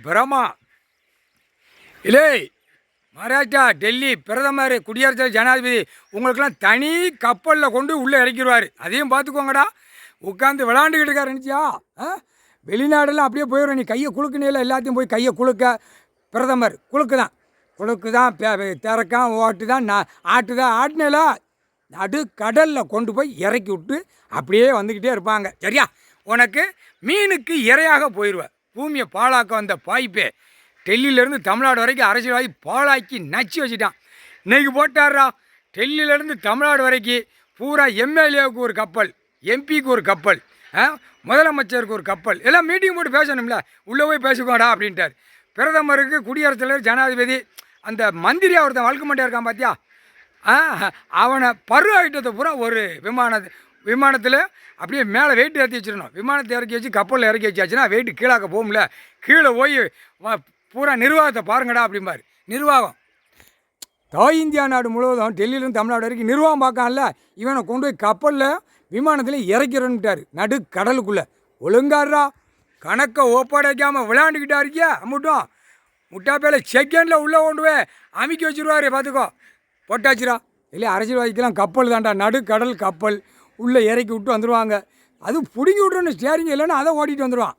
பிரமா இல்லை மகாராஷ்டிரா டெல்லி பிரதமர் குடியரசு ஜனாதிபதி உங்களுக்கெல்லாம் தனி கப்பலில் கொண்டு உள்ளே இறக்கிடுவார். அதையும் பார்த்துக்கோங்கடா. உட்காந்து விளாண்டுக்கிட்டு இருக்காரு நினச்சியா? வெளிநாடெல்லாம் அப்படியே போயிடும். நீ கையை குலுக்குனேல எல்லாத்தையும் போய் கையை குலுக்க பிரதமர் குலுக்கு தான் திறக்கான் ஓட்டு தான் ஆட்டு தான் ஆட்டினேல நடு கடலில் கொண்டு போய் இறக்கி விட்டு அப்படியே வந்துக்கிட்டே இருப்பாங்க. சரியா? உனக்கு மீனுக்கு இரையாக போயிடுவேன். பூமியை பாழாக்க வந்த பாய்ப்பே டெல்லியிலேருந்து தமிழ்நாடு வரைக்கும் அரசியல்வாதி பாழாக்கி நச்சு வச்சுட்டான். இன்றைக்கி போட்டாரா டெல்லியிலேருந்து தமிழ்நாடு வரைக்கும் பூரா எம்எல்ஏவுக்கு ஒரு கப்பல், எம்பிக்கு ஒரு கப்பல், முதலமைச்சருக்கு ஒரு கப்பல், எல்லாம் மீட்டிங் போட்டு பேசணும்ல. உள்ளே போய் பேசிக்கோடா அப்படின்ட்டார். பிரதமருக்கு குடியரசுத் தலைவர் ஜனாதிபதி அந்த மந்திரியாக ஒருத்தன் வழக்கு மாட்டே இருக்கான் பார்த்தியா? அவனை பரு ஐட்டத்தை பூரா ஒரு விமானத்தில் அப்படியே மேலே வெயிட் ஏற்றி வச்சிடணும். விமானத்தை இறக்கி வச்சு கப்பலில் இறக்கி வச்சாச்சுன்னா வெயிட்டு கீழாக்க போகும்ல. கீழே போய் பூரா நிர்வாகத்தை பாருங்கடா அப்படிம்பார். நிர்வாகம் இந்தியா நாடு முழுவதும் டெல்லியிலேருந்து தமிழ்நாடு வரைக்கும் நிர்வாகம் பார்க்கான்ல. இவனை கொண்டு போய் கப்பலில் விமானத்தில் இறக்கிறன்னுட்டார் நடு கடலுக்குள்ளே. ஒழுங்காடுறா கணக்கை ஒப்படைக்காமல் விளையாண்டுக்கிட்டா இருக்கியா? அம்முட்டும் முட்டாப்பேல செகண்டில் உள்ளே கொண்டு போய் அமைக்கி வச்சுருவாரு. பார்த்துக்கோ போட்டாச்சுரா. இல்லை அரசியல்வாதிக்கெல்லாம் கப்பல் தாண்டா, நடு கடல் கப்பல் உள்ளே இறக்கி விட்டு வந்துடுவாங்க. அது பிடுங்கி விட்றோன்னு ஸ்டேரிங் இல்லைன்னா அதை ஓட்டிகிட்டு வந்துடுவான்.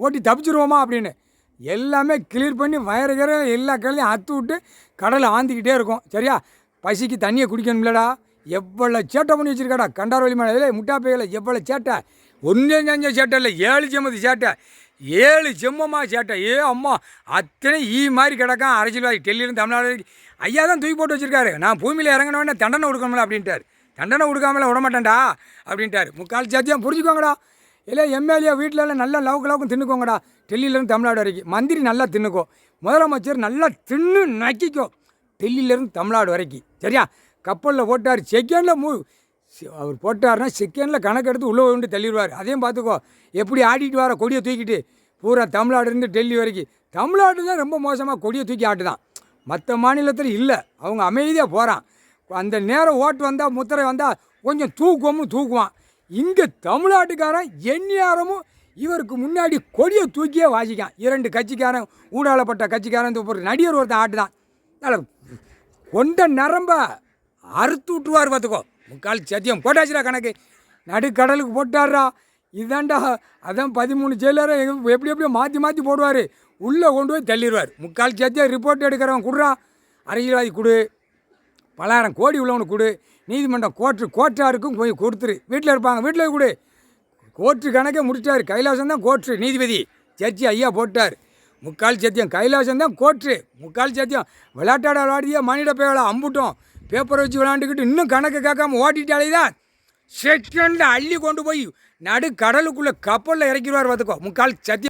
ஓட்டி தப்பிச்சிருவோமா அப்படின்னு எல்லாமே கிளியர் பண்ணி வயறுகிற எல்லா கடலையும் அத்து விட்டு கடலை ஆந்திக்கிட்டே இருக்கும். சரியா? பசிக்கு தண்ணியை குடிக்கணும்லடா. எவ்வளோ சேட்டை பண்ணி வச்சுருக்காடா கண்டார் வழி மேலே. இல்லை முட்டாப்பையில் எவ்வளோ சேட்டை, ஒன்றே சேட்டை இல்லை 7 செம்மதி சேட்டை, 7 செம்மமாக சேட்டை. அம்மா அத்தனை மாதிரி கிடக்கான் அரசியல்வாதி டெல்லியிலேருந்து தமிழ்நாடு வரைக்கும். ஐயா தான் தூக்கி போட்டு வச்சுருக்காரு. நான் பூமியில் இறங்கினோடனே தண்டனை கொடுக்கணும்ல அப்படின்ட்டார். தண்டனை கொடுக்காமல விடமாட்டேன்டா அப்படின்ட்டார். முக்கால் சாத்தியம் புரிஞ்சுக்கோங்கடா. இல்லை எம்எல்ஏ வீட்டிலலாம் நல்லா லவுக்கு தின்னுக்கோங்கடா. டெல்லியிலேருந்து தமிழ்நாடு வரைக்கும் மந்திரி நல்லா தின்னுக்கோ, முதலமைச்சர் நல்லா தின்னு நக்கிக்கோ டெல்லியிலேருந்து தமிழ்நாடு வரைக்கும். சரியா? கப்பலில் போட்டார். செகண்டில் அவர் போட்டார்னா செகண்டில் கணக்கெடுத்து உள்ளே கொண்டு தள்ளிடுவார். அதையும் பார்த்துக்கோ. எப்படி ஆடிட்டு வர கொடியை தூக்கிட்டு பூரா தமிழ்நாடுலேருந்து டெல்லி வரைக்கும். தமிழ்நாடு தான் ரொம்ப மோசமாக கொடியை தூக்கி ஆட்டுதான். மற்ற மாநிலத்தில் இல்லை, அவங்க அமைதியாக போகிறான். அந்த நேரம் ஓட்டு வந்தால் முத்திரை வந்தால் கொஞ்சம் தூக்குவான். இங்கே தமிழ்நாட்டுக்காரன் எந்நேரமும் இவருக்கு முன்னாடி கொடியை தூக்கியே வாசிக்கான். 2 கட்சிக்காரன் ஊடாளப்பட்ட கட்சிக்காரன் ஒரு நடிகர் ஒருத்தன் ஆட்டுதான். அதில் கொண்ட நரம்ப அறுத்து விட்டுருவார். பார்த்துக்கோ முக்கால் சத்தியம் போட்டாச்சுரா. கணக்கு நடுக்கடலுக்கு போட்டார்ரா. இதாண்டா அதான் 13 ஜெயிலரை எப்படியோ மாற்றி போடுவார். உள்ளே கொண்டு போய் தள்ளிடுவார். முக்கால் சத்தியம் ரிப்போர்ட் எடுக்கிறவன் கொடுறா. அரசியல்வாதி கொடு, 10,000 கோடி உள்ளவனுக்கு கொடு. நீதிமன்றம் கோர்ட்டாருக்கும் போய் கொடுத்துரு. வீட்டில் இருப்பாங்க, வீட்டில் கொடு. கோர்ட்டு கணக்கே முடிச்சிட்டார். கைலாசம் தான் கோர்ட்டு நீதிபதி. ஜட்ஜி ஐயா போட்டார். முக்கால் சத்தியம் கைலாசம் தான் கோர்ட்டு. முக்கால் சத்தியம் விளையாடியே மணிட பேவலை அம்புட்டோம். பேப்பரை வச்சு விளையாண்டுக்கிட்டு இன்னும் கணக்கு கேட்காம ஓட்டிட்டாலே தான் செகண்டில் அள்ளி கொண்டு போய் நடு கடலுக்குள்ளே கப்பலில் இறக்கிடுவார். பார்த்துக்கோ முக்கால் சத்தியம்.